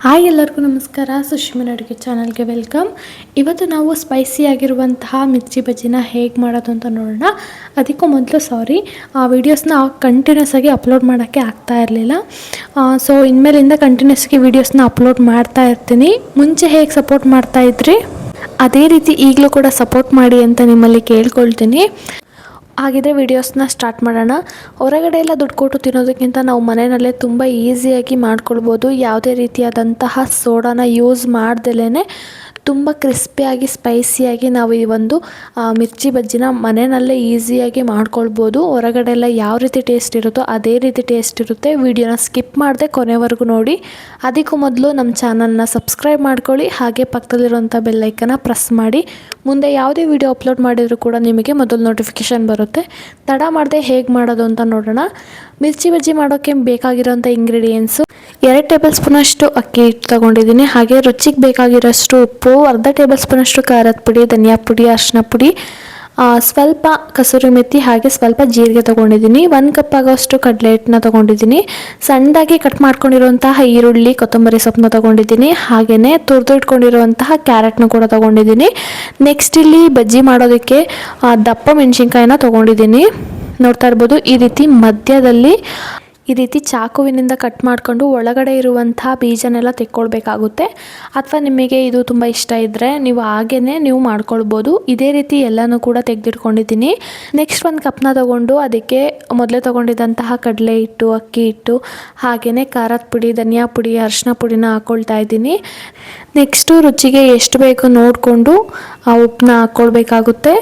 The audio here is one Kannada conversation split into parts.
ಹಾಯ್ ಎಲ್ಲರಿಗೂ ನಮಸ್ಕಾರ. ಸುಷ್ಮಿನ್ ಅಡುಗೆ ಚಾನಲ್ಗೆ ವೆಲ್ಕಮ್. ಇವತ್ತು ನಾವು ಸ್ಪೈಸಿ ಆಗಿರುವಂತಹ ಮಿರ್ಚಿ ಬಜ್ಜಿನ ಹೇಗೆ ಮಾಡೋದು ಅಂತ ನೋಡೋಣ. ಅದಕ್ಕೂ ಮೊದಲು ಆ ವಿಡಿಯೋಸ್ನ ಕಂಟಿನ್ಯೂಸ್ ಆಗಿ ಅಪ್ಲೋಡ್ ಮಾಡೋಕ್ಕೆ ಆಗ್ತಾ ಇರಲಿಲ್ಲ. ಸೊ ಇನ್ಮೇಲಿಂದ ಕಂಟಿನ್ಯೂಸ್ ಆಗಿ ವೀಡಿಯೋಸ್ನ ಅಪ್ಲೋಡ್ ಮಾಡ್ತಾ ಇರ್ತೀನಿ. ಮುಂಚೆ ಹೇಗೆ ಸಪೋರ್ಟ್ ಮಾಡ್ತಾಯಿದ್ರಿ ಅದೇ ರೀತಿ ಈಗಲೂ ಕೂಡ ಸಪೋರ್ಟ್ ಮಾಡಿ ಅಂತ ನಿಮ್ಮಲ್ಲಿ ಕೇಳ್ಕೊಳ್ತೀನಿ. ಹಾಗಿದ್ರೆ ವಿಡಿಯೋಸ್ನ ಸ್ಟಾರ್ಟ್ ಮಾಡೋಣ. ಹೊರಗಡೆ ಎಲ್ಲ ದುಡ್ಡು ಕೊಟ್ಟು ತಿನ್ನೋದಕ್ಕಿಂತ ನಾವು ಮನೆಯಲ್ಲೇ ತುಂಬ ಈಸಿಯಾಗಿ ಮಾಡ್ಕೊಳ್ಬೋದು. ಯಾವುದೇ ರೀತಿಯಾದಂತಹ ಸೋಡಾನ ಯೂಸ್ ಮಾಡ್ದಲೇ ತುಂಬ ಕ್ರಿಸ್ಪಿಯಾಗಿ ಸ್ಪೈಸಿಯಾಗಿ ನಾವು ಈ ಒಂದು ಮಿರ್ಚಿ ಬಜ್ಜಿನ ಮನೆಯಲ್ಲೇ ಈಸಿಯಾಗಿ ಮಾಡ್ಕೊಳ್ಬೋದು. ಹೊರಗಡೆ ಎಲ್ಲ ಯಾವ ರೀತಿ ಟೇಸ್ಟ್ ಇರುತ್ತೋ ಅದೇ ರೀತಿ ಟೇಸ್ಟ್ ಇರುತ್ತೆ. ವಿಡಿಯೋನ ಸ್ಕಿಪ್ ಮಾಡದೆ ಕೊನೆವರೆಗೂ ನೋಡಿ. ಅದಕ್ಕೂ ಮೊದಲು ನಮ್ಮ ಚಾನಲ್ನ ಸಬ್ಸ್ಕ್ರೈಬ್ ಮಾಡ್ಕೊಳ್ಳಿ, ಹಾಗೆ ಪಕ್ಕದಲ್ಲಿರುವಂಥ ಬೆಲ್ಲೈಕನ್ನ ಪ್ರೆಸ್ ಮಾಡಿ. ಮುಂದೆ ಯಾವುದೇ ವಿಡಿಯೋ ಅಪ್ಲೋಡ್ ಮಾಡಿದರೂ ಕೂಡ ನಿಮಗೆ ಮೊದಲು ನೋಟಿಫಿಕೇಷನ್ ಬರುತ್ತೆ. ತಡ ಮಾಡದೆ ಹೇಗೆ ಮಾಡೋದು ಅಂತ ನೋಡೋಣ. ಮಿರ್ಚಿ ಬಜ್ಜಿ ಮಾಡೋಕ್ಕೆ ಬೇಕಾಗಿರೋಂಥ ಇಂಗ್ರೀಡಿಯೆಂಟ್ಸು 2 ಟೇಬಲ್ ಸ್ಪೂನಷ್ಟು ಅಕ್ಕಿ ಹಿಟ್ಟು ತೊಗೊಂಡಿದ್ದೀನಿ. ಹಾಗೆ ರುಚಿಗೆ ಬೇಕಾಗಿರೋಷ್ಟು ಉಪ್ಪು, ಅರ್ಧ ಟೇಬಲ್ ಸ್ಪೂನಷ್ಟು ಖಾರದ ಪುಡಿ, ಧನಿಯಾ ಪುಡಿ, ಅರಿಶಿನ ಪುಡಿ, ಸ್ವಲ್ಪ ಕಸೂರಿ ಮೆಥಿ, ಹಾಗೆ ಸ್ವಲ್ಪ ಜೀರಿಗೆ ತೊಗೊಂಡಿದ್ದೀನಿ. 1 ಕಪ್ ಆಗೋಷ್ಟು ಕಡಲೆ ಹಿಟ್ಟನ್ನ ತೊಗೊಂಡಿದ್ದೀನಿ. ಸಣ್ಣದಾಗಿ ಕಟ್ ಮಾಡ್ಕೊಂಡಿರುವಂತಹ ಈರುಳ್ಳಿ, ಕೊತ್ತಂಬರಿ ಸೊಪ್ಪನ್ನ ತೊಗೊಂಡಿದ್ದೀನಿ. ಹಾಗೆಯೇ ತುರಿದು ಇಟ್ಕೊಂಡಿರುವಂತಹ ಕ್ಯಾರೆಟ್ನ ಕೂಡ ತೊಗೊಂಡಿದ್ದೀನಿ. ನೆಕ್ಸ್ಟ್ ಇಲ್ಲಿ ಬಜ್ಜಿ ಮಾಡೋದಕ್ಕೆ ದಪ್ಪ ಮೆಣಸಿನ್ಕಾಯಿನ ತೊಗೊಂಡಿದ್ದೀನಿ. ನೋಡ್ತಾ ಇರ್ಬೋದು, ಈ ರೀತಿ ಮಧ್ಯದಲ್ಲಿ ಈ ರೀತಿ ಚಾಕುವಿನಿಂದ ಕಟ್ ಮಾಡಿಕೊಂಡು ಒಳಗಡೆ ಇರುವಂಥ ಬೀಜನೆಲ್ಲ ತೆಕ್ಕೊಳ್ಬೇಕಾಗುತ್ತೆ. ಅಥವಾ ನಿಮಗೆ ಇದು ತುಂಬ ಇಷ್ಟ ಇದ್ದರೆ ನೀವು ನೀವು ಮಾಡ್ಕೊಳ್ಬೋದು. ಇದೇ ರೀತಿ ಎಲ್ಲನೂ ಕೂಡ ತೆಗೆದಿಟ್ಕೊಂಡಿದ್ದೀನಿ. ನೆಕ್ಸ್ಟ್ 1 ಕಪ್ನ ತೊಗೊಂಡು ಅದಕ್ಕೆ ಮೊದಲೇ ತೊಗೊಂಡಿದ್ದಂತಹ ಕಡಲೆ ಹಿಟ್ಟು, ಅಕ್ಕಿ ಹಿಟ್ಟು, ಹಾಗೆಯೇ ಖಾರದ ಪುಡಿ, ಧನಿಯಾ ಪುಡಿ, ಅರಿಶಿನ ಪುಡಿನ ಹಾಕ್ಕೊಳ್ತಾ ಇದ್ದೀನಿ. ನೆಕ್ಸ್ಟು ರುಚಿಗೆ ಎಷ್ಟು ಬೇಕು ನೋಡಿಕೊಂಡು ಉಪ್ಪನ್ನ ಹಾಕ್ಕೊಳ್ಬೇಕಾಗುತ್ತೆ.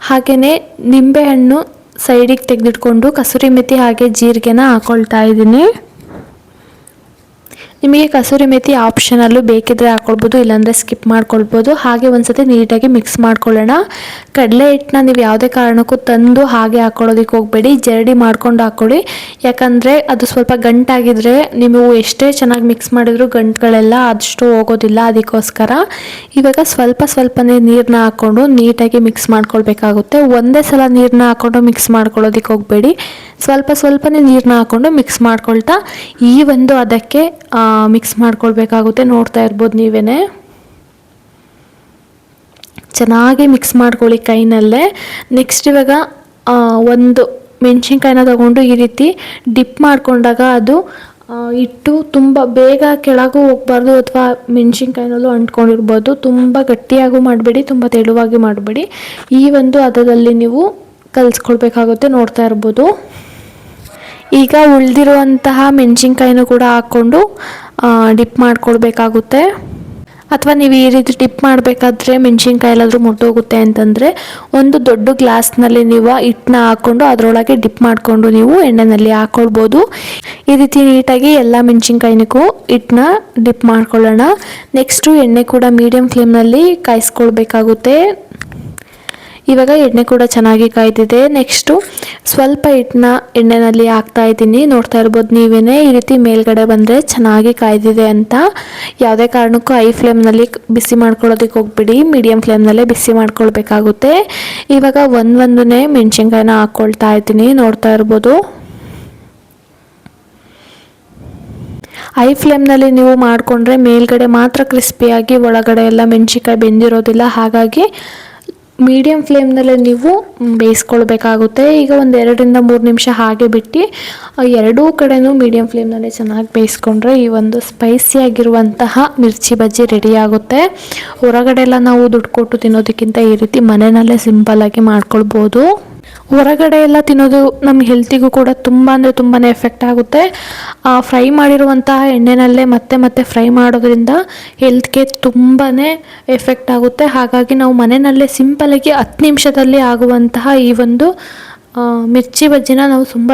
ಹಾಗೆಯೇ ನಿಂಬೆಹಣ್ಣು ಸೈಡಿಗೆ ತೆಗೆದಿಟ್ಕೊಂಡು ಕಸೂರಿ ಮೆಥಿ ಹಾಗೆ ಜೀರಿಗೆನ ಹಾಕ್ಕೊಳ್ತಾ ಇದ್ದೀನಿ. ನಿಮಗೆ ಕಸೂರಿ ಮೆಥಿ ಆಪ್ಷನಲ್ಲೂ ಬೇಕಿದ್ದರೆ ಹಾಕ್ಕೊಳ್ಬೋದು, ಇಲ್ಲಾಂದರೆ ಸ್ಕಿಪ್ ಮಾಡ್ಕೊಳ್ಬೋದು. ಹಾಗೆ ಒಂದ್ಸತಿ ನೀಟಾಗಿ ಮಿಕ್ಸ್ ಮಾಡ್ಕೊಳ್ಳೋಣ. ಕಡಲೆ ಹಿಟ್ಟನ್ನ ನೀವು ಯಾವುದೇ ಕಾರಣಕ್ಕೂ ತಂದು ಹಾಗೆ ಹಾಕ್ಕೊಳ್ಳೋದಕ್ಕೆ ಹೋಗಬೇಡಿ, ಜರಡಿ ಮಾಡ್ಕೊಂಡು ಹಾಕ್ಕೊಳ್ಳಿ. ಯಾಕಂದರೆ ಅದು ಸ್ವಲ್ಪ ಗಂಟಾಗಿದ್ದರೆ ನೀವು ಎಷ್ಟೇ ಚೆನ್ನಾಗಿ ಮಿಕ್ಸ್ ಮಾಡಿದರೂ ಗಂಟುಗಳೆಲ್ಲ ಅಷ್ಟು ಹೋಗೋದಿಲ್ಲ. ಅದಕ್ಕೋಸ್ಕರ ಇವಾಗ ಸ್ವಲ್ಪನೇ ನೀರನ್ನ ಹಾಕ್ಕೊಂಡು ನೀಟಾಗಿ ಮಿಕ್ಸ್ ಮಾಡ್ಕೊಳ್ಬೇಕಾಗುತ್ತೆ. ಒಂದೇ ಸಲ ನೀರನ್ನ ಹಾಕ್ಕೊಂಡು ಮಿಕ್ಸ್ ಮಾಡ್ಕೊಳ್ಳೋದಕ್ಕೆ ಹೋಗಬೇಡಿ, ಸ್ವಲ್ಪನೇ ನೀರನ್ನ ಹಾಕ್ಕೊಂಡು ಮಿಕ್ಸ್ ಮಾಡ್ಕೊಳ್ತಾ ಈ ಒಂದು ಅದಕ್ಕೆ ಮಿಕ್ಸ್ ಮಾಡ್ಕೊಳ್ಬೇಕಾಗುತ್ತೆ. ನೋಡ್ತಾ ಇರ್ಬೋದು ನೀವೇ, ಚೆನ್ನಾಗಿ ಮಿಕ್ಸ್ ಮಾಡ್ಕೊಳ್ಳಿ ಕೈನಲ್ಲೇ. ನೆಕ್ಸ್ಟ್ ಇವಾಗ ಒಂದು ಮೆಣಸಿನ್ಕಾಯಿನ ತಗೊಂಡು ಈ ರೀತಿ ಡಿಪ್ ಮಾಡಿಕೊಂಡಾಗ ಅದು ಹಿಟ್ಟು ತುಂಬ ಬೇಗ ಕೆಳಗೂ ಹೋಗಬಾರ್ದು, ಅಥವಾ ಮೆಣಸಿನ್ಕಾಯಿನಲ್ಲೂ ಅಂಟ್ಕೊಂಡಿರ್ಬೋದು. ತುಂಬ ಗಟ್ಟಿಯಾಗೂ ಮಾಡಬೇಡಿ, ತುಂಬ ತೆಳುವಾಗಿ ಮಾಡಬೇಡಿ. ಈ ಒಂದು ಹದದಲ್ಲಿ ನೀವು ಕಲಿಸ್ಕೊಳ್ಬೇಕಾಗುತ್ತೆ. ನೋಡ್ತಾ ಇರ್ಬೋದು, ಈಗ ಉಳಿದಿರುವಂತಹ ಮೆಣಸಿನ್ಕಾಯಿನೂ ಕೂಡ ಹಾಕ್ಕೊಂಡು ಡಿಪ್ ಮಾಡ್ಕೊಳ್ಬೇಕಾಗುತ್ತೆ. ಅಥವಾ ನೀವು ಈ ರೀತಿ ಡಿಪ್ ಮಾಡಬೇಕಾದ್ರೆ ಮೆಣಸಿನ್ಕಾಯಿ ಎಲ್ಲಾದರೂ ಮುಟ್ಟೋಗುತ್ತೆ ಅಂತಂದರೆ ಒಂದು ದೊಡ್ಡ ಗ್ಲಾಸ್ನಲ್ಲಿ ನೀವು ಹಿಟ್ಟನ್ನ ಹಾಕ್ಕೊಂಡು ಅದರೊಳಗೆ ಡಿಪ್ ಮಾಡಿಕೊಂಡು ನೀವು ಎಣ್ಣೆಯಲ್ಲಿ ಹಾಕ್ಕೊಳ್ಬೋದು. ಈ ರೀತಿ ನೀಟಾಗಿ ಎಲ್ಲ ಮೆಣಸಿನ್ಕಾಯಿನಕ್ಕೂ ಹಿಟ್ಟನ್ನ ಡಿಪ್ ಮಾಡ್ಕೊಳ್ಳೋಣ. ನೆಕ್ಸ್ಟು ಎಣ್ಣೆ ಕೂಡ ಮೀಡಿಯಮ್ ಫ್ಲೇಮ್ನಲ್ಲಿ ಕಾಯಿಸ್ಕೊಳ್ಬೇಕಾಗುತ್ತೆ. ಇವಾಗ ಎಣ್ಣೆ ಕೂಡ ಚೆನ್ನಾಗಿ ಕಾಯ್ದಿದೆ. ನೆಕ್ಸ್ಟು ಸ್ವಲ್ಪ ಹಿಟ್ಟನ್ನ ಎಣ್ಣೆಯಲ್ಲಿ ಹಾಕ್ತಾ ಇದ್ದೀನಿ. ನೋಡ್ತಾ ಇರ್ಬೋದು ನೀವೇ, ಈ ರೀತಿ ಮೇಲ್ಗಡೆ ಬಂದರೆ ಚೆನ್ನಾಗಿ ಕಾಯ್ದಿದೆ ಅಂತ. ಯಾವುದೇ ಕಾರಣಕ್ಕೂ ಹೈ ಫ್ಲೇಮ್ನಲ್ಲಿ ಬಿಸಿ ಮಾಡ್ಕೊಳ್ಳೋದಕ್ಕೆ ಹೋಗ್ಬಿಡಿ, ಮೀಡಿಯಮ್ ಫ್ಲೇಮ್ನಲ್ಲೇ ಬಿಸಿ ಮಾಡ್ಕೊಳ್ಬೇಕಾಗುತ್ತೆ. ಇವಾಗ ಒಂದೊಂದೇ ಮೆಣಸಿನ್ಕಾಯಿನ ಹಾಕ್ಕೊಳ್ತಾ ಇದ್ದೀನಿ. ನೋಡ್ತಾ ಇರ್ಬೋದು, ಹೈ ಫ್ಲೇಮ್ನಲ್ಲಿ ನೀವು ಮಾಡಿಕೊಂಡ್ರೆ ಮೇಲ್ಗಡೆ ಮಾತ್ರ ಕ್ರಿಸ್ಪಿಯಾಗಿ, ಒಳಗಡೆ ಎಲ್ಲ ಮೆಣಸಿನ್ಕಾಯಿ ಬೆಂದಿರೋದಿಲ್ಲ. ಹಾಗಾಗಿ ಮೀಡಿಯಮ್ ಫ್ಲೇಮ್ನಲ್ಲೇ ನೀವು ಬೇಯಿಸ್ಕೊಳ್ಬೇಕಾಗುತ್ತೆ. ಈಗ 1 2 ರಿಂದ 3 ನಿಮಿಷ ಹಾಗೆ ಬಿಟ್ಟು ಎರಡೂ ಕಡೆನೂ ಮೀಡಿಯಮ್ ಫ್ಲೇಮ್ನಲ್ಲೇ ಚೆನ್ನಾಗಿ ಬೇಯಿಸ್ಕೊಂಡ್ರೆ ಈ ಒಂದು ಸ್ಪೈಸಿಯಾಗಿರುವಂತಹ ಮಿರ್ಚಿ ಬಜ್ಜಿ ರೆಡಿ ಆಗುತ್ತೆ. ಹೊರಗಡೆ ಎಲ್ಲ ನಾವು ದುಡ್ಡು ಕೊಟ್ಟು ತಿನ್ನೋದಕ್ಕಿಂತ ಈ ರೀತಿ ಮನೆಯಲ್ಲೇ ಸಿಂಪಲ್ಲಾಗಿ ಮಾಡ್ಕೊಳ್ಬೋದು. ಹೊರಗಡೆ ಎಲ್ಲ ತಿನ್ನೋದು ನಮ್ಮ ಹೆಲ್ತಿಗೂ ಕೂಡ ತುಂಬ ಎಫೆಕ್ಟ್ ಆಗುತ್ತೆ. ಫ್ರೈ ಮಾಡಿರುವಂತಹ ಎಣ್ಣೆನಲ್ಲೇ ಮತ್ತೆ ಫ್ರೈ ಮಾಡೋದ್ರಿಂದ ಹೆಲ್ತ್ಗೆ ತುಂಬಾ ಎಫೆಕ್ಟ್ ಆಗುತ್ತೆ. ಹಾಗಾಗಿ ನಾವು ಮನೆಯಲ್ಲೇ ಸಿಂಪಲಾಗಿ 10 ನಿಮಿಷದಲ್ಲಿ ಆಗುವಂತಹ ಈ ಒಂದು ಮಿರ್ಚಿ ಬಜ್ಜಿನ ನಾವು ತುಂಬ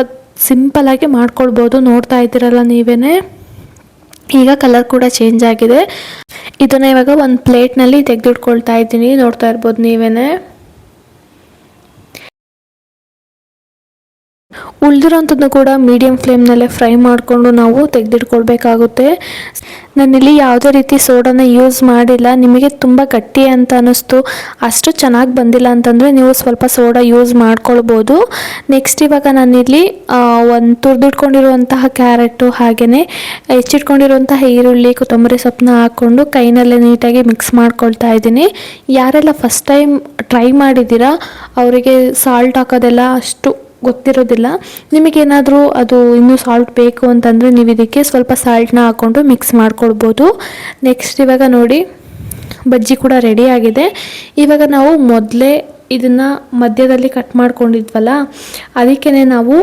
ಸಿಂಪಲಾಗಿ ಮಾಡ್ಕೊಳ್ಬೋದು. ನೋಡ್ತಾ ಇದ್ದೀರಲ್ಲ ನೀವೇ, ಈಗ ಕಲರ್ ಕೂಡ ಚೇಂಜ್ ಆಗಿದೆ. ಇದನ್ನು ಇವಾಗ ಒಂದು ಪ್ಲೇಟ್ನಲ್ಲಿ ತೆಗೆದಿಟ್ಕೊಳ್ತಾ ಇದ್ದೀನಿ. ನೋಡ್ತಾ ಇರ್ಬೋದು ನೀವೇ, ಉಳಿದಿರೋಂಥದ್ದು ಕೂಡ ಮೀಡಿಯಮ್ ಫ್ಲೇಮ್ನಲ್ಲೇ ಫ್ರೈ ಮಾಡಿಕೊಂಡು ನಾವು ತೆಗೆದಿಟ್ಕೊಳ್ಬೇಕಾಗುತ್ತೆ. ನಾನಿಲ್ಲಿ ಯಾವುದೇ ರೀತಿ ಸೋಡಾನ ಯೂಸ್ ಮಾಡಿಲ್ಲ. ನಿಮಗೆ ತುಂಬ ಗಟ್ಟಿ ಅಂತ ಅನ್ನಿಸ್ತು, ಅಷ್ಟು ಚೆನ್ನಾಗಿ ಬಂದಿಲ್ಲ ಅಂತಂದರೆ ನೀವು ಸ್ವಲ್ಪ ಸೋಡಾ ಯೂಸ್ ಮಾಡ್ಕೊಳ್ಬೋದು. ನೆಕ್ಸ್ಟ್ ಇವಾಗ ನಾನಿಲ್ಲಿ ಒಂದು ತುರಿದಿಟ್ಕೊಂಡಿರುವಂತಹ ಕ್ಯಾರೆಟು ಹಾಗೆಯೇ ಹೆಚ್ಚಿಟ್ಕೊಂಡಿರುವಂತಹ ಈರುಳ್ಳಿ, ಕೊತ್ತಂಬರಿ ಸೊಪ್ಪನ್ನ ಹಾಕ್ಕೊಂಡು ಕೈನಲ್ಲೇ ನೀಟಾಗಿ ಮಿಕ್ಸ್ ಮಾಡ್ಕೊಳ್ತಾ ಇದ್ದೀನಿ. ಯಾರೆಲ್ಲ ಫಸ್ಟ್ ಟೈಮ್ ಟ್ರೈ ಮಾಡಿದ್ದೀರಾ ಅವರಿಗೆ ಸಾಲ್ಟ್ ಹಾಕೋದೆಲ್ಲ ಅಷ್ಟು ಗೊತ್ತಿರೋದಿಲ್ಲ. ನಿಮಗೇನಾದರೂ ಅದು ಇನ್ನೂ ಸಾಲ್ಟ್ ಬೇಕು ಅಂತಂದರೆ ನೀವು ಇದಕ್ಕೆ ಸ್ವಲ್ಪ ಸಾಲ್ಟನ್ನ ಹಾಕ್ಕೊಂಡು ಮಿಕ್ಸ್ ಮಾಡ್ಕೊಳ್ಬೋದು. ನೆಕ್ಸ್ಟ್ ಇವಾಗ ನೋಡಿ ಬಜ್ಜಿ ಕೂಡ ರೆಡಿ ಆಗಿದೆ. ಇವಾಗ ನಾವು ಮೊದಲೇ ಇದನ್ನು ಮಧ್ಯದಲ್ಲಿ ಕಟ್ ಮಾಡ್ಕೊಂಡಿದ್ವಲ್ಲ, ಅದಕ್ಕೇ ನಾವು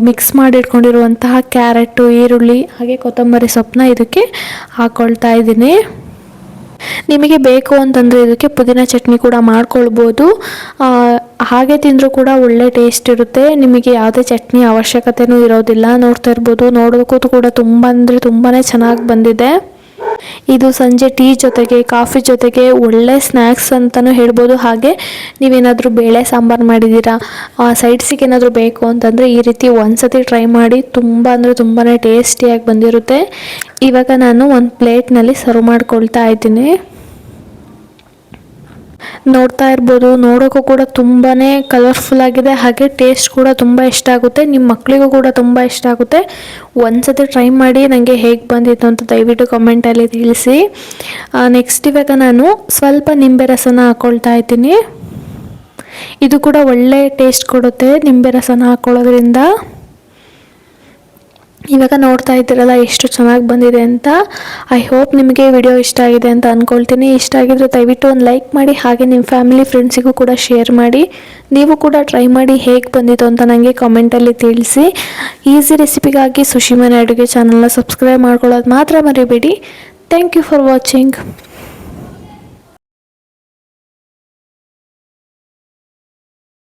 ಮಿಕ್ಸ್ ಮಾಡಿಟ್ಕೊಂಡಿರುವಂತಹ ಕ್ಯಾರೆಟು, ಈರುಳ್ಳಿ ಹಾಗೆ ಕೊತ್ತಂಬರಿ ಸೊಪ್ಪನ್ನ ಇದಕ್ಕೆ ಹಾಕ್ಕೊಳ್ತಾ ಇದ್ದೀನಿ. ನಿಮಗೆ ಬೇಕು ಅಂತಂದರೆ ಇದಕ್ಕೆ ಪುದೀನ ಚಟ್ನಿ ಕೂಡ ಮಾಡ್ಕೊಳ್ಬೋದು. ಹಾಗೆ ತಿಂದರೂ ಕೂಡ ಒಳ್ಳೆ ಟೇಸ್ಟ್ ಇರುತ್ತೆ. ನಿಮಗೆ ಯಾವುದೇ ಚಟ್ನಿ ಅವಶ್ಯಕತೆಯೂ ಇರೋದಿಲ್ಲ. ನೋಡ್ತಾ ಇರ್ಬೋದು, ನೋಡೋದಕ್ಕೂ ಕೂಡ ತುಂಬ ಅಂದರೆ ತುಂಬಾ ಚೆನ್ನಾಗಿ ಬಂದಿದೆ. ಇದು ಸಂಜೆ ಟೀ ಜೊತೆಗೆ, ಕಾಫಿ ಜೊತೆಗೆ ಒಳ್ಳೆ ಸ್ನ್ಯಾಕ್ಸ್ ಅಂತಲೂ ಹೇಳ್ಬೋದು. ಹಾಗೆ ನೀವೇನಾದರೂ ಬೇಳೆ ಸಾಂಬಾರು ಮಾಡಿದ್ದೀರಾ, ಸೈಡ್ಸಿಗೆ ಏನಾದರೂ ಬೇಕು ಅಂತಂದರೆ ಈ ರೀತಿ ಒಂದ್ಸತಿ ಟ್ರೈ ಮಾಡಿ. ತುಂಬ ಅಂದರೆ ತುಂಬಾ ಟೇಸ್ಟಿಯಾಗಿ ಬಂದಿರುತ್ತೆ. ಇವಾಗ ನಾನು ಒಂದು ಪ್ಲೇಟ್ನಲ್ಲಿ ಸರ್ವ್ ಮಾಡ್ಕೊಳ್ತಾ ಇದ್ದೀನಿ. ನೋಡ್ತಾ ಇರ್ಬೋದು, ನೋಡೋಕ್ಕೂ ಕೂಡ ತುಂಬಾ ಕಲರ್ಫುಲ್ ಆಗಿದೆ. ಹಾಗೆ ಟೇಸ್ಟ್ ಕೂಡ ತುಂಬ ಇಷ್ಟ ಆಗುತ್ತೆ. ನಿಮ್ಮ ಮಕ್ಕಳಿಗೂ ಕೂಡ ತುಂಬ ಇಷ್ಟ ಆಗುತ್ತೆ. ಒಂದ್ಸತಿ ಟ್ರೈ ಮಾಡಿ ನನಗೆ ಹೇಗೆ ಬಂದಿತ್ತು ಅಂತ ದಯವಿಟ್ಟು ಕಮೆಂಟಲ್ಲಿ ತಿಳಿಸಿ. ನೆಕ್ಸ್ಟ್ ಇವಾಗ ನಾನು ಸ್ವಲ್ಪ ನಿಂಬೆ ರಸನ ಹಾಕ್ಕೊಳ್ತಾ ಇದ್ದೀನಿ. ಇದು ಕೂಡ ಒಳ್ಳೆ ಟೇಸ್ಟ್ ಕೊಡುತ್ತೆ ನಿಂಬೆ ರಸನ ಹಾಕ್ಕೊಳ್ಳೋದ್ರಿಂದ. ಇವಾಗ ನೋಡ್ತಾ ಇದ್ದೀರಲ್ಲ ಎಷ್ಟು ಚೆನ್ನಾಗಿ ಬಂದಿದೆ ಅಂತ. ಐ ಹೋಪ್ ನಿಮಗೆ ವಿಡಿಯೋ ಇಷ್ಟ ಆಗಿದೆ ಅಂತ ಅಂದ್ಕೊಳ್ತೀನಿ. ಇಷ್ಟ ಆಗಿದ್ರೆ ದಯವಿಟ್ಟು ಒಂದು ಲೈಕ್ ಮಾಡಿ, ಹಾಗೆ ನಿಮ್ಮ ಫ್ಯಾಮಿಲಿ ಫ್ರೆಂಡ್ಸಿಗೂ ಕೂಡ ಶೇರ್ ಮಾಡಿ. ನೀವು ಕೂಡ ಟ್ರೈ ಮಾಡಿ ಹೇಗೆ ಬಂದಿತ್ತು ಅಂತ ನನಗೆ ಕಾಮೆಂಟಲ್ಲಿ ತಿಳಿಸಿ. ಈಸಿ ರೆಸಿಪಿಗಾಗಿ ಸುಶಿ ಮನೆ ಅಡುಗೆ ಚಾನಲ್ನ ಸಬ್ಸ್ಕ್ರೈಬ್ ಮಾಡ್ಕೊಳ್ಳೋದು ಮಾತ್ರ ಮರಿಬೇಡಿ. Thank you for watching.